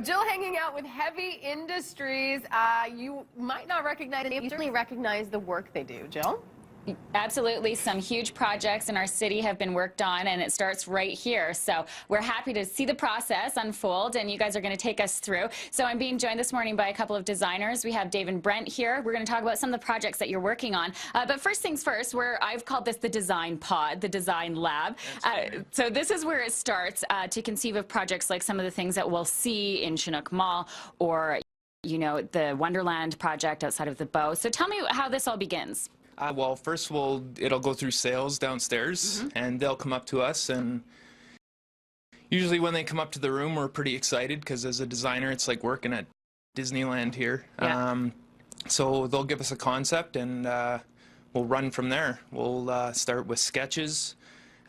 Jill hanging out with Heavy Industries. You might not recognize it. You certainly recognize the work they do. Jill? Absolutely. Some huge projects in our city have been worked on, and it starts right here. So we're happy to see the process unfold, and you guys are going to take us through. So I'm being joined this morning by a couple of designers. We have Dave and Brent here. We're going to talk about some of the projects that you're working on. But first things first, I've called this the design pod, the design lab. So this is where it starts to conceive of projects like some of the things that we'll see in Chinook Mall, or the Wonderland project outside of the Bow. So tell me how this all begins. Well, first it'll go through sales downstairs, and they'll come up to us, and usually when they come up to the room, we're pretty excited because as a designer, it's like working at Disneyland here. Yeah. So they'll give us a concept, and we'll run from there. We'll start with sketches,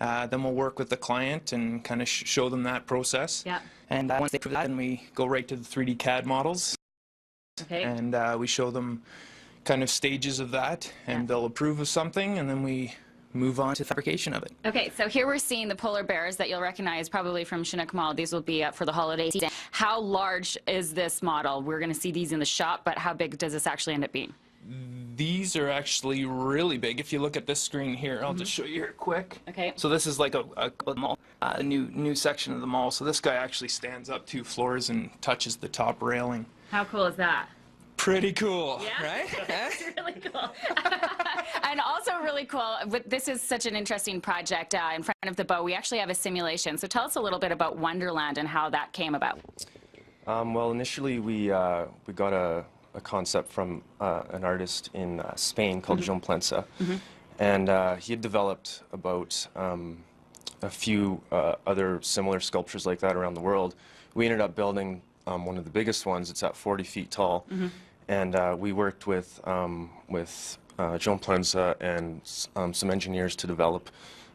then we'll work with the client and kind of show them that process. Yeah. And once they prove that, then we go right to the 3D CAD models. Okay. And we show them kind of stages of that, and they'll approve of something, and then we move on to fabrication of it. Okay, so here we're seeing the polar bears that you'll recognize probably from Chinook Mall. These will be up for the holiday season. How large is this model? We're going to see these in the shop, but how big does this actually end up being? These are actually really big. If you look at this screen here, I'll just show you here quick. Okay. So this is like a mall, a new section of the mall. So this guy actually stands up 2 floors and touches the top railing. How cool is that? Pretty cool, Yeah? right? That's really cool. And also really cool, this is such an interesting project in front of the Bow. We actually have a simulation. So tell us a little bit about Wonderland and how that came about. Well, initially we got a concept from an artist in Spain called Joan Plensa. And he had developed about a few other similar sculptures like that around the world. We ended up building one of the biggest ones. It's at 40 feet tall. And we worked with Joan Plensa and some engineers to develop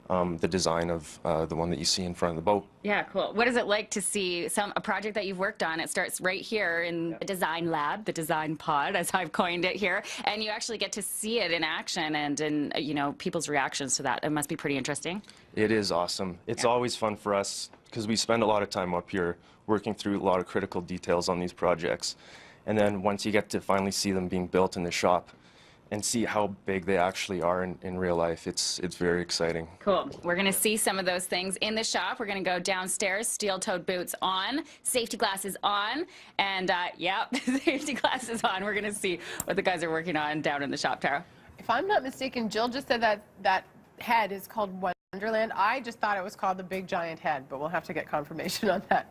the design of the one that you see in front of the boat. Yeah, cool. What is it like to see a project that you've worked on? It starts right here in the design lab, the design pod, as I've coined it here, and you actually get to see it in action and in people's reactions to that. It must be pretty interesting. It is awesome. It's always fun for us because we spend a lot of time up here working through a lot of critical details on these projects. And then once you get to finally see them being built in the shop and see how big they actually are in real life, it's very exciting. Cool. We're going to see some of those things in the shop. We're going to go downstairs, steel-toed boots on, safety glasses on, and yep, safety glasses on. We're going to see what the guys are working on down in the shop, Tara. If I'm not mistaken, Jill just said that head is called Wonderland. I just thought it was called the Big Giant Head, but we'll have to get confirmation on that.